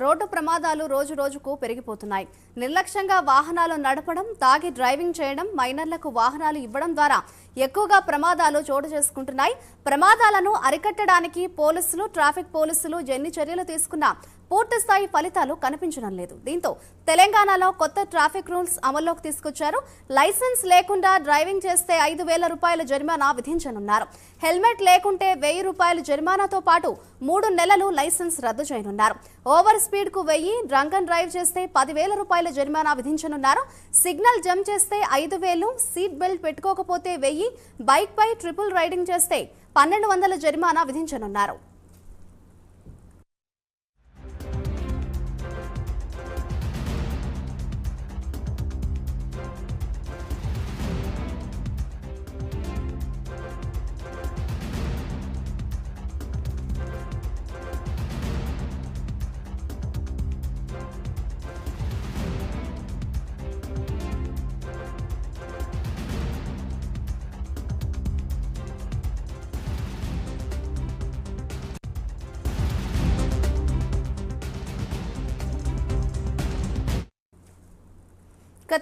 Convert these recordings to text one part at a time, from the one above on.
Road ప్రమాదాలు రోజు రోజుకు పెరిగిపోతున్నాయి. నిర్లక్ష్యంగా వాహనాలు నడపడం, తాగి డ్రైవింగ్ చేయడం, మైనర్లకు వాహనాలు ఇవ్వడం ద్వారా ఎక్కువగా ప్రమాదాలు చోటు చేసుకుంటున్నాయి. ప్రమాదాలను అరికట్టడానికి పోలీసులు, ట్రాఫిక్ పోలీసులు ఎన్ని చర్యలు తీసుకున్నా పూర్తి స్థాయి ఫలితాలు కనిపించడం లేదు. దీంతో తెలంగాణలో కొత్త ట్రాఫిక్ రూల్స్ అమల్లోకి తీసుకొచ్చారు. లైసెన్స్ లేకుండా డ్రైవింగ్ చేస్తే 5,000 రూపాయల జరిమానా విధించనున్నారు. హెల్మెట్ లేకుంటే 1,000 రూపాయల జరిమానాతో పాటు 3 నెలలు లైసెన్స్ రద్దు చేయనున్నారు. ఓవర్ స్పీడ్ కు 1,000, డ్రంక్ అండ్ డ్రైవ్ చేస్తే 10,000 రూపాయల జరిమానా విధించనున్నారు. సిగ్నల్ జంప్ చేస్తే 5,000, సీట్ బెల్ట్ పెట్టుకోకపోతే 1,000, బైక్ పై ట్రిపుల్ రైడింగ్ చేస్తే 1,200 జరిమానా విధించనున్నారు.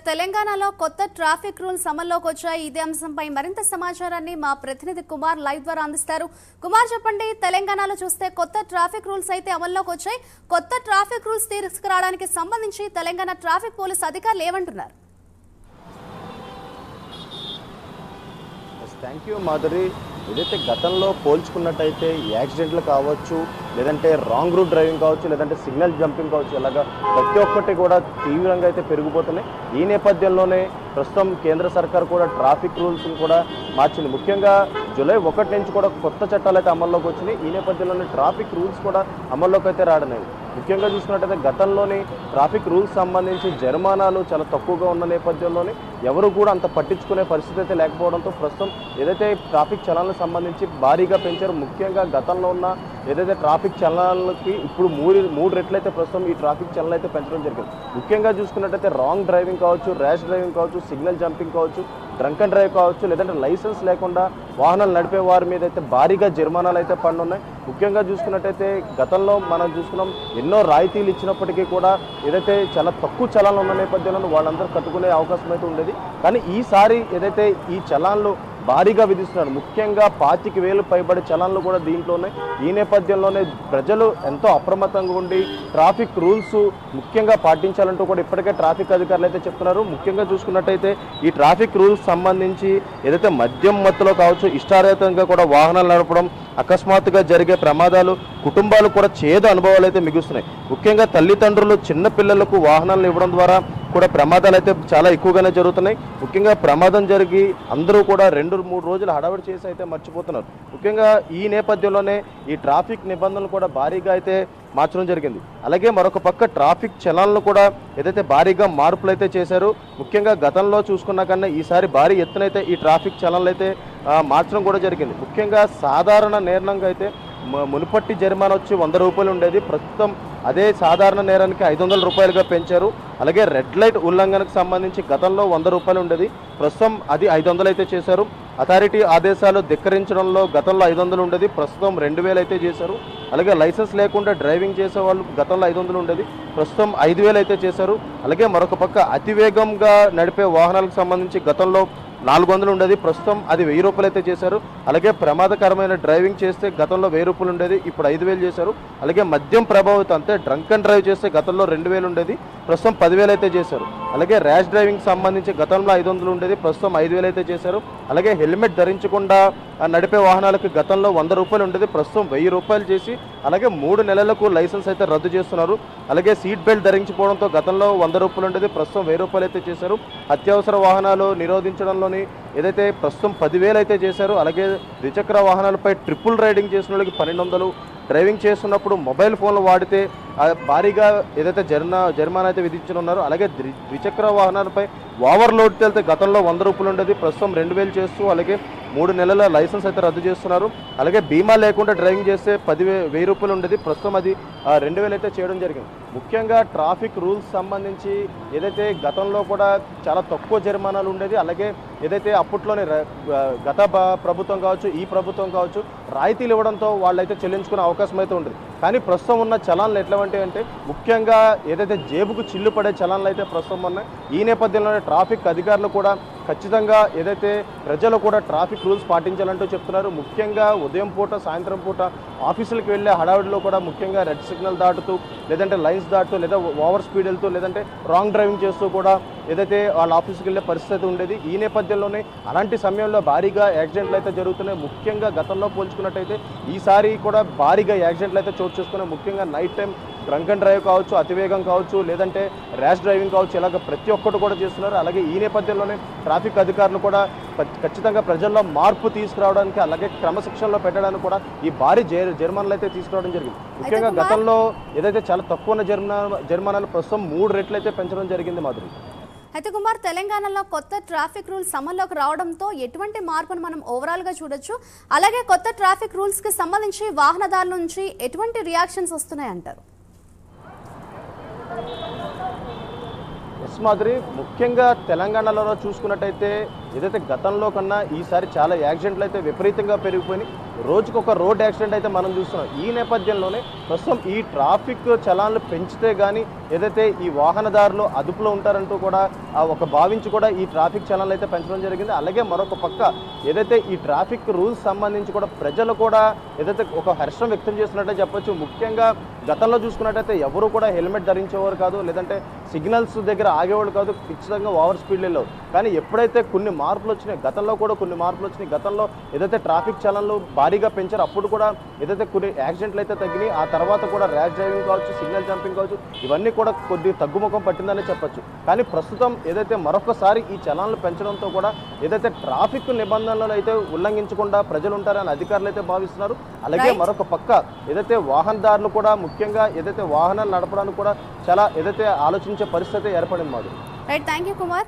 తెలంగాణలో కొత్త ట్రాఫిక్ రూల్స్ అమల్లోకి వచ్చాయి. ఇదే అంశంపై మరింత సమాచారాన్ని మా ప్రతినిధి కుమార్ లైవ్ ద్వారా అందిస్తారు. కుమార్, చెప్పండి, తెలంగాణలో చూస్తే కొత్త ట్రాఫిక్ రూల్స్ అయితే అమల్లోకి వచ్చాయి. కొత్త ట్రాఫిక్ రూల్స్ తీసుకురావడానికి సంబంధించి తెలంగాణ ట్రాఫిక్ పోలీస్ అధికారులు ఏమంటున్నారు? Thank you Madhuri. ఏదైతే గతంలో పోల్చుకున్నట్టయితే యాక్సిడెంట్లు కావచ్చు, లేదంటే రాంగ్ రూట్ డ్రైవింగ్ కావచ్చు, లేదంటే సిగ్నల్ జంపింగ్ కావచ్చు, ఇలాగా ప్రతి ఒక్కటి కూడా తీవ్రంగా అయితే పెరిగిపోతున్నాయి. ఈ నేపథ్యంలోనే ప్రస్తుతం కేంద్ర సర్కార్ కూడా ట్రాఫిక్ రూల్స్ కూడా మార్చింది. ముఖ్యంగా జూలై 1 నుంచి కూడా కొత్త చట్టాలు అయితే అమల్లోకి వచ్చినాయి. ఈ నేపథ్యంలోనే ట్రాఫిక్ రూల్స్ కూడా అమల్లోకి అయితే రావడం. ముఖ్యంగా చూసుకున్నట్టయితే గతంలోని ట్రాఫిక్ రూల్స్ సంబంధించి జరిమానాలు చాలా తక్కువగా ఉన్న నేపథ్యంలోనే ఎవరు కూడా అంత పట్టించుకునే పరిస్థితి అయితే లేకపోవడంతో ప్రస్తుతం ఏదైతే ట్రాఫిక్ చలనాలకు సంబంధించి భారీగా పెంచారు. ముఖ్యంగా గతంలో ఉన్న ఏదైతే ట్రాఫిక్ చలనాలకి ఇప్పుడు మూడు రెట్లయితే ప్రస్తుతం ఈ ట్రాఫిక్ చలనాలు అయితే పెంచడం జరిగింది. ముఖ్యంగా చూసుకున్నట్టయితే రాంగ్ డ్రైవింగ్ కావచ్చు, ర్యాష్ డ్రైవింగ్ కావచ్చు, సిగ్నల్ జంపింగ్ కావచ్చు, డ్రంక్ అండ్ డ్రైవ్ కావచ్చు, లేదంటే లైసెన్స్ లేకుండా వాహనాలు నడిపే వారి మీద అయితే భారీగా జరిమానాలు అయితే పన్నున్నాయి. ముఖ్యంగా చూసుకున్నట్టయితే గతంలో మనం చూసుకున్నాం, ఎన్నో రాయితీలు ఇచ్చినప్పటికీ కూడా ఏదైతే చాలా తక్కువ చలాన్లు ఉన్న నేపథ్యంలో వాళ్ళందరూ కట్టుకునే అవకాశం అయితే ఉండేది. కానీ ఈసారి ఏదైతే ఈ చలాన్లు భారీగా విధిస్తున్నారు, ముఖ్యంగా 25,000 పైబడి చలాన్లు కూడా దీంట్లో ఉన్నాయి. ఈ నేపథ్యంలోనే ప్రజలు ఎంతో అప్రమత్తంగా ఉండి ట్రాఫిక్ రూల్స్ ముఖ్యంగా పాటించాలంటూ కూడా ఇప్పటికే ట్రాఫిక్ అధికారులు అయితే చెప్తున్నారు. ముఖ్యంగా చూసుకున్నట్టయితే ఈ ట్రాఫిక్ రూల్స్ సంబంధించి ఏదైతే మద్యం మత్తులో కావచ్చు, ఇష్టారీతంగా కూడా వాహనాలు నడపడం, అకస్మాత్తుగా జరిగే ప్రమాదాలు, కుటుంబాలు కూడా చేదు అనుభవాలు అయితే మిగుస్తున్నాయి. ముఖ్యంగా తల్లిదండ్రులు చిన్న పిల్లలకు వాహనాలను ఇవ్వడం ద్వారా కూడా ప్రమాదాలు అయితే చాలా ఎక్కువగానే జరుగుతున్నాయి. ముఖ్యంగా ప్రమాదం జరిగి అందరూ కూడా 2-3 రోజులు హడావిడి చేసి అయితే మర్చిపోతున్నారు. ముఖ్యంగా ఈ నేపథ్యంలోనే ఈ ట్రాఫిక్ నిబంధనలు కూడా భారీగా అయితే మార్చడం జరిగింది. అలాగే మరొక పక్క ట్రాఫిక్ చలనాలను కూడా ఏదైతే భారీగా మార్పులు అయితే చేశారు. ముఖ్యంగా గతంలో చూసుకున్నా కన్నా ఈసారి భారీ ఎత్తునైతే ఈ ట్రాఫిక్ చలనాలు అయితే మార్చడం కూడా జరిగింది. ముఖ్యంగా సాధారణ నేరంగా అయితే మునుపట్టి జరిమానా వచ్చి 100 రూపాయలు ఉండేది. ప్రస్తుతం అదే సాధారణ నేరానికి 500 రూపాయలుగా పెంచారు. అలాగే రెడ్ లైట్ ఉల్లంఘనకు సంబంధించి గతంలో 100 రూపాయలు ఉండేది, ప్రస్తుతం అది 500 అయితే చేశారు. అథారిటీ ఆదేశాలు ధిక్కరించడంలో గతంలో 500 ఉండేది, ప్రస్తుతం 2,000 అయితే చేశారు. అలాగే లైసెన్స్ లేకుండా డ్రైవింగ్ చేసే వాళ్ళు గతంలో 500 ఉండేది, ప్రస్తుతం 5,000 అయితే చేశారు. అలాగే మరొక పక్క అతివేగంగా నడిపే వాహనాలకు సంబంధించి గతంలో 400 ఉండేది, ప్రస్తుతం అది 1,000 రూపాయలు అయితే చేశారు. అలాగే ప్రమాదకరమైన డ్రైవింగ్ చేస్తే గతంలో 1,000 రూపాయలు ఉండేది, ఇప్పుడు 5,000 చేశారు. అలాగే మద్యం ప్రభావితం అంటే డ్రంక్ అండ్ డ్రైవ్ చేస్తే గతంలో 2,000 ఉండేది, ప్రస్తుతం 10,000 అయితే చేశారు. అలాగే ర్యాష్ డ్రైవింగ్ సంబంధించి గతంలో 500 ఉండేది, ప్రస్తుతం 5,000 అయితే చేశారు. అలాగే హెల్మెట్ ధరించకుండా నడిపే వాహనాలకు గతంలో 100 రూపాయలు ఉండేది, ప్రస్తుతం 1,000 రూపాయలు చేసి అలాగే 3 నెలలకు లైసెన్స్ అయితే రద్దు చేస్తున్నారు. అలాగే సీట్ బెల్ట్ ధరించిపోవడంతో గతంలో 100 రూపాయలు ఉండేది, ప్రస్తుతం 1,000 రూపాయలు అయితే చేశారు. అత్యవసర వాహనాలు నిరోధించడంలోని ఏదైతే ప్రస్తుతం 10,000 అయితే చేశారు. అలాగే ద్విచక్ర వాహనాలపై ట్రిపుల్ రైడింగ్ చేసిన వాళ్ళకి 1,200, డ్రైవింగ్ చేస్తున్నప్పుడు మొబైల్ ఫోన్లు వాడితే భారీగా ఏదైతే జరిమానా అయితే విధించనున్నారు. అలాగే ద్విచక్ర వాహనాలపై ఓవర్లోడ్ వెళ్తే గతంలో 100 రూపాయలు ఉండేది, ప్రస్తుతం 2,000 చేస్తూ అలాగే 3 నెలల లైసెన్స్ అయితే రద్దు చేస్తున్నారు. అలాగే బీమా లేకుండా డ్రైవింగ్ చేస్తే 10,000 రూపాయలు ఉండేది, ప్రస్తుతం అది 2,000 అయితే చేయడం జరిగింది. ముఖ్యంగా ట్రాఫిక్ రూల్స్ సంబంధించి ఏదైతే గతంలో కూడా చాలా తక్కువ జరిమానాలు ఉండేది, అలాగే ఏదైతే అప్పట్లోనే గత ప్రభుత్వం కావచ్చు, ఈ ప్రభుత్వం కావచ్చు, రాయితీలు ఇవ్వడంతో వాళ్ళైతే చెల్లించుకునే అవకాశం అయితే ఉండేది. కానీ ప్రస్తుతం ఉన్న చలాన్లు ఎట్లాంటి అంటే ముఖ్యంగా ఏదైతే జేబుకు చిల్లు పడే చలాన్లు అయితే ప్రస్తుతం ఉన్నాయి. ఈ నేపథ్యంలోనే ట్రాఫిక్ అధికారులు కూడా ఖచ్చితంగా ఏదైతే ప్రజలు కూడా ట్రాఫిక్ రూల్స్ పాటించాలంటూ చెప్తున్నారు. ముఖ్యంగా ఉదయం పూట, సాయంత్రం పూట ఆఫీసులకు వెళ్ళే హడావిడిలో కూడా ముఖ్యంగా రెడ్ సిగ్నల్ దాటుతూ, లేదంటే లైన్స్ దాటుతూ, లేదా ఓవర్ స్పీడ్ వెళ్తూ, లేదంటే రాంగ్ డ్రైవింగ్ చేస్తూ కూడా ఏదైతే వాళ్ళ ఆఫీస్కి వెళ్ళే పరిస్థితి ఉండేది. ఈ నేపథ్యంలోనే అలాంటి సమయంలో భారీగా యాక్సిడెంట్లు అయితే జరుగుతున్నాయి. ముఖ్యంగా గతంలో పోల్చుకున్నట్టయితే ఈసారి కూడా భారీగా యాక్సిడెంట్లు అయితే చోటు చేసుకున్నాయి. ముఖ్యంగా night time drunk and drive కావచ్చు, అతివేగం కావచ్చు, లేదంటే ర్యాష్ డ్రైవింగ్ కావచ్చు, ఇలాగ ప్రతి ఒక్కటి కూడా చేస్తున్నారు. అలాగే ఈ నేపథ్యంలోనే ట్రాఫిక్ అధికారులు కూడా ఖచ్చితంగా ప్రజల్లో మార్పు తీసుకురావడానికి, అలాగే క్రమశిక్షణలో పెట్టడానికి కూడా ఈ భారీ జరిమానాలు అయితే తీసుకురావడం జరిగింది. ముఖ్యంగా గతంలో ఏదైతే చాలా తక్కువ ఉన్న జరిమానాలు ప్రస్తుతం 3 రెట్లు అయితే పెంచడం జరిగింది. మాధురి, అయితే కుమార్, తెలంగాణలో కొత్త ట్రాఫిక్ రూల్స్ అమల్లోకి రావడంతో ఎటువంటి మార్పును మనం ఓవరాల్గా చూడొచ్చు? అలాగే కొత్త ట్రాఫిక్ రూల్స్కి సంబంధించి వాహనదారుల నుంచి ఎటువంటి రియాక్షన్స్ వస్తున్నాయంటారు? మాదిరి, ముఖ్యంగా తెలంగాణలో చూసుకున్నట్టయితే ఏదైతే గతంలో కన్నా ఈసారి చాలా యాక్సిడెంట్లు అయితే విపరీతంగా పెరిగిపోయినాయి. రోజుకొక రోడ్ యాక్సిడెంట్ అయితే మనం చూస్తున్నాం. ఈ నేపథ్యంలోనే ప్రస్తుతం ఈ ట్రాఫిక్ చలాన్లు పెంచితే కానీ ఏదైతే ఈ వాహనదారులు అదుపులో ఉంటారంటూ కూడా ఒక భావించి కూడా ఈ ట్రాఫిక్ చలాన్లు అయితే పెంచడం జరిగింది. అలాగే మరొక పక్క ఏదైతే ఈ ట్రాఫిక్ రూల్స్ సంబంధించి కూడా ప్రజలు కూడా ఏదైతే ఒక హర్షం వ్యక్తం చేస్తున్నట్టే చెప్పొచ్చు. ముఖ్యంగా గతంలో చూసుకున్నట్టయితే ఎవరు కూడా హెల్మెట్ ధరించేవారు కాదు, లేదంటే సిగ్నల్స్ దగ్గర ఆగేవాళ్ళు కాదు, ఖచ్చితంగా ఓవర్ స్పీడ్ వెళ్ళేవారు. కానీ ఎప్పుడైతే కొన్ని మార్పులు వచ్చినాయి, గతంలో కూడా కొన్ని మార్పులు వచ్చినాయి. గతంలో ఏదైతే ట్రాఫిక్ చలాన్లు భారీగా పెంచారో అప్పుడు కూడా ఏదైతే కొన్ని యాక్సిడెంట్లు అయితే తగ్గినాయి. ఆ తర్వాత కూడా ర్యాష్ డ్రైవింగ్ కావచ్చు, సిగ్నల్ జంపింగ్ కావచ్చు, ఇవన్నీ కూడా కొద్ది తగ్గుముఖం పట్టిందనే చెప్పొచ్చు. కానీ ప్రస్తుతం ఏదైతే మరొకసారి ఈ చలాన్లు పెంచడంతో కూడా ఏదైతే ట్రాఫిక్ నిబంధనలు అయితే ఉల్లంఘించకుండా ప్రజలు ఉంటారని అధికారులు అయితే భావిస్తున్నారు. అలాగే మరొక పక్క ఏదైతే వాహనదారులు కూడా ముఖ్యంగా ఏదైతే వాహనాలు నడపడానికి కూడా చాలా ఏదైతే ఆలోచించే పరిస్థితి ఏర్పడింది. మాది రైట్, థ్యాంక్ యూ కుమార్.